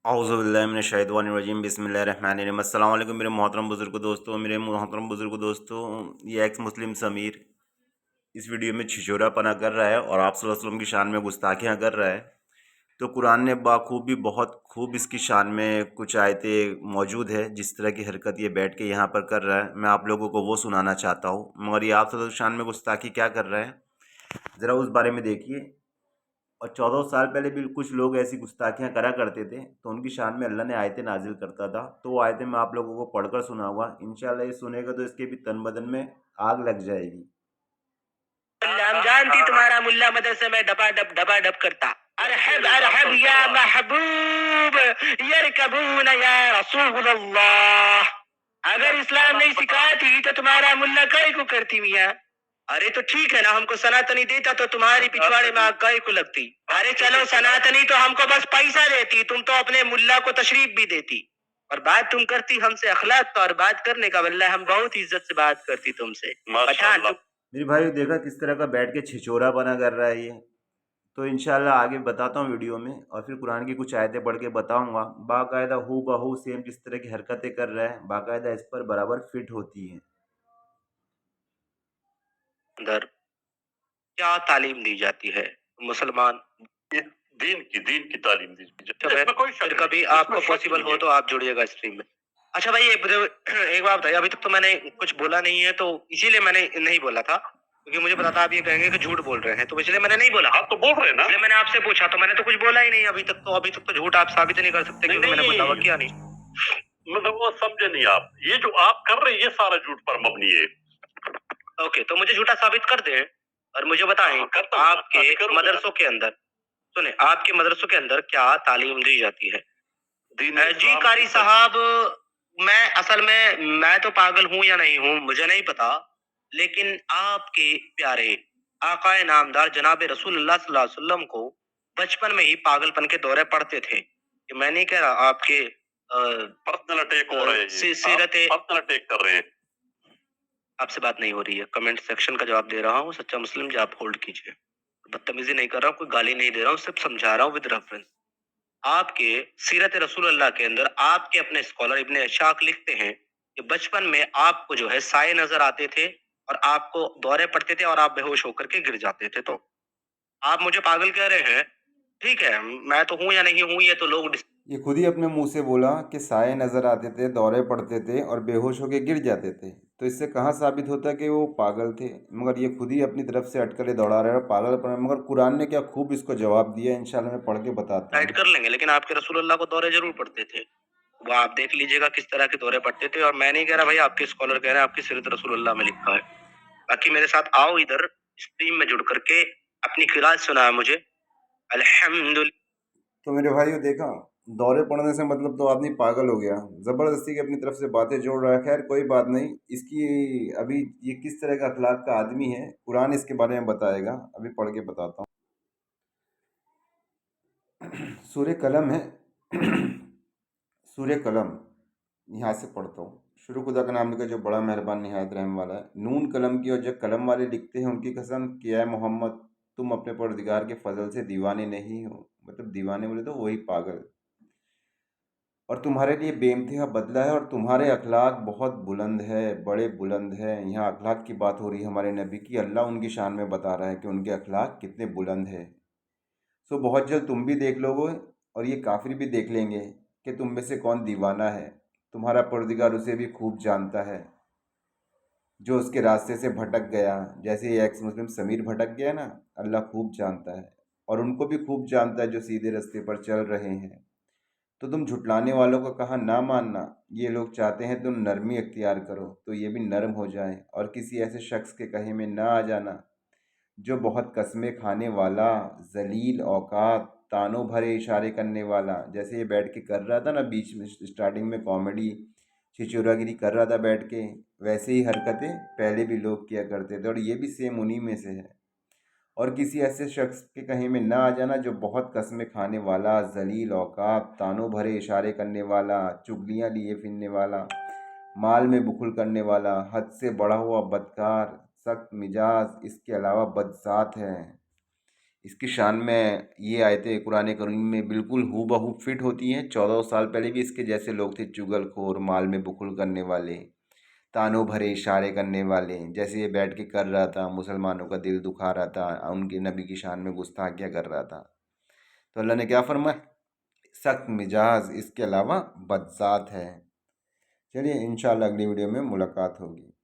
औज़ुबिल्लाहिमिनश्शैतानिर्रजीम बिस्मिल्लाहिर्रहमानिर्रहीम। अस्सलाम वालेकुम मेरे मोहतरम बुज़ुर्ग दोस्तों, ये एक्स मुस्लिम समीर इस वीडियो में छिछोरापना कर रहा है और आप सल्लल्लाहु अलैहि वसल्लम की शान में गुस्ताखियाँ कर रहा है। तो कुरान ने बाखूबी बहुत खूब इसकी शान में कुछ आयतें मौजूद है। जिस तरह की हरकत ये बैठ के यहाँ पर कर रहा है, मैं आप लोगों को वो सुनाना चाहता हूँ। मगर ये आप सल्लल्लाहु अलैहि वसल्लम की शान में गुस्ताखी क्या कर रहा है, ज़रा उस बारे में देखिए। और 14 साल पहले भी कुछ लोग ऐसी गुस्ताखियां करा करते थे, तो उनकी शान में अल्लाह ने आयतें नाजिल करता था। तो वो आयतें मैं आप लोगों को पढ़कर सुनाऊंगा। इंशाल्लाह ये सुनेगा तो इसके भी तन बदन में आग लग जाएगी। हम जानती तुम्हारा मुल्ला मदरसे में डबा डब करता। अरहब अरहब या महबूब यरकबून या रसूल अल्लाह। अगर इस्लाम नहीं सिखाती तो तुम्हारा मुल्ला काय को करती मियाँ। अरे तो ठीक है ना, हमको सनातनी देता तो तुम्हारी पिछवाड़े में आग काय को लगती। अरे चलो सनातनी तो हमको बस पैसा देती, तुम तो अपने मुल्ला को तशरीफ भी देती। और बात तुम करती हमसे अखलाक का, और बात करने का वल्लाह हम बहुत इज्जत से बात करती तुमसे। पठान मेरे भाई देखा किस तरह का बैठ के छिछोरापना कर रहा है ये। तो इंशाल्लाह आगे बताता हूँ वीडियो में, और फिर कुरान की कुछ आयतें पढ़ के बताऊँगा। बाकायदा हू बहू सेम जिस तरह की हरकतें कर रहा है, बाकायदा इस पर बराबर फिट होती हैं। अंदर क्या तालीम दी जाती है मुसलमान दीन की तालीम दी जाती है। इसमें कोई शक नहीं, कभी आपको पॉसिबल हो तो आप जुड़िएगा स्ट्रीम में। अच्छा भाई, एक बात बताइए, अभी तक तो मैंने कुछ बोला नहीं है, तो इसीलिए मैंने नहीं बोला था क्योंकि मुझे पता था आप ये कहेंगे कि झूठ बोल रहे हैं, तो इसलिए मैंने नहीं बोला। आप तो बोल रहे हैं ना, इसलिए मैंने आपसे पूछा, तो मैंने तो कुछ बोला ही नहीं अभी तक। तो अभी तक तो झूठ आप साबित नहीं कर सकते क्योंकि मैंने कोई दावा किया नहीं। मतलब वो समझे नहीं आप, ये जो आप कर रहे हैं ये सारा झूठ पर मबनी है। ओके, तो मुझे झूठा साबित कर दे और मुझे बताएं आपके मदरसों के अंदर, सुने, आपके मदरसों के अंदर क्या तालीम दी जाती है? जी कारी साहब, मैं असल में मैं तो पागल हूँ या नहीं हूँ मुझे नहीं पता, लेकिन आपके प्यारे आकाए नामदार जनाब रसूलुल्लाह सल्लल्लाहु अलैहि वसल्लम को बचपन में ही पागलपन के दौरे पड़ते थे। ये मैं नहीं कह रहा, आपके पर्सनल अटैक हो रहे हैं, सीरत पर्सनल अटैक कर रहे हैं। आपसे बात नहीं हो रही है, कमेंट सेक्शन का जवाब दे रहा हूँ। सच्चा मुस्लिम जी आप होल्ड कीजिए। बदतमीजी नहीं कर रहा हूँ, कोई गाली नहीं दे रहा हूँ, सिर्फ समझा रहा हूँ विद रेफरेंस। आपके सीरत रसूल अल्लाह के अंदर आपके अपने स्कॉलर इब्ने इशाक लिखते हैं कि बचपन में आपको जो है साए नजर आते थे और आपको दौरे पड़ते थे और आप बेहोश होकर के गिर जाते थे। तो आप मुझे पागल कह रहे हैं, ठीक है, मैं तो हूं या नहीं हूं ये तो लोग ये खुद ही अपने मुंह से बोला कि साए नज़र आते थे, दौरे पड़ते थे और बेहोश होकर गिर जाते थे। तो इससे कहाँ साबित होता है कि वो पागल थे? मगर ये खुद ही अपनी तरफ से अटकलें दौड़ा रहे हैं और पागल पर। मगर कुरान ने क्या खूब इसको जवाब दिया है, इंशाल्लाह मैं पढ़ के बताता टाइट हूँ। कर लेंगे, लेकिन आपके रसूल अल्लाह को दौरे जरूर पड़ते थे। वो आप देख लीजिएगा किस तरह के दौरे पड़ते थे। और मैं नहीं कह रहा भाई, आपके स्कॉलर कह रहे हैं, आपकी सीरत रसूल अल्लाह में लिखा है। बाकी मेरे साथ आओ इधर स्ट्रीम में जुड़ करके अपनी किरात सुना मुझे। अल्हम्दुलिल्लाह। तो मेरे भाइयों देखा, दौरे पड़ने से मतलब तो आदमी पागल हो गया, ज़बरदस्ती की अपनी तरफ से बातें जोड़ रहा है। खैर कोई बात नहीं, इसकी अभी ये किस तरह का अखलाक का आदमी है, कुरान इसके बारे में बताएगा। अभी पढ़ के बताता हूँ। सूर्य कलम है। सूर्य कलम, यहाँ से पढ़ता हूँ। शुरू खुदा का नाम लेकर जो बड़ा मेहरबान निहायत रहम वाला है। नून कलम की, और जो कलम वाले लिखते हैं उनकी कसम, किया है मोहम्मद तुम अपने परवरदिगार के फजल से दीवाने नहीं हो। मतलब दीवाने बोले तो वही पागल। और तुम्हारे लिए बेइंतहा बदला है, और तुम्हारे अखलाक बहुत बुलंद है, बड़े बुलंद है। यहाँ अखलाक की बात हो रही है हमारे नबी की। अल्लाह उनकी शान में बता रहा है कि उनके अखलाक कितने बुलंद है। सो बहुत जल्द तुम भी देख लोगे और ये काफिर भी देख लेंगे कि तुम में से कौन दीवाना है। तुम्हारा परवरदिगार उसे भी खूब जानता है जो उसके रास्ते से भटक गया। जैसे ये एक्स मुस्लिम समीर भटक गया ना, अल्लाह खूब जानता है। और उनको भी खूब जानता है जो सीधे रास्ते पर चल रहे हैं। तो तुम झुटलाने वालों का कहा ना मानना। ये लोग चाहते हैं तुम नरमी अख्तियार करो तो ये भी नरम हो जाए, और किसी ऐसे शख्स के कहे में ना आ जाना जो बहुत कस्में खाने वाला, जलील औकात, तानों भरे इशारे करने वाला। जैसे ये बैठ के कर रहा था ना बीच में स्टार्टिंग में कॉमेडी छिचोरागिरी कर रहा था बैठ के, वैसे ही हरकतें पहले भी लोग किया करते थे, और ये भी सेम उन्हीं में से है। और किसी ऐसे शख्स के कहीं में ना आ जाना जो बहुत कस्में खाने वाला, जलील औकात, तानों भरे इशारे करने वाला, चुगलियाँ लिए फिरने वाला, माल में बुखल करने वाला, हद से बढ़ा हुआ बदकार, सख्त मिजाज, इसके अलावा बदसात है। اس کی شان میں یہ آیتیں قرآن کریم میں بالکل ہو بہو فٹ ہوتی ہیں۔ 14 سال پہلے بھی اس کے جیسے لوگ تھے، چگل خور، مال میں بخل کرنے والے، تانوں بھرے اشارے کرنے والے، جیسے یہ بیٹھ کے کر رہا تھا، مسلمانوں کا دل دکھا رہا تھا، ان کے نبی کی شان میں گستاخیاں کر رہا تھا، تو اللہ نے کیا فرمایا؟ سخت مزاج، اس کے علاوہ بدذات ہے۔ چلیے انشاءاللہ اگلی ویڈیو میں ملاقات ہوگی۔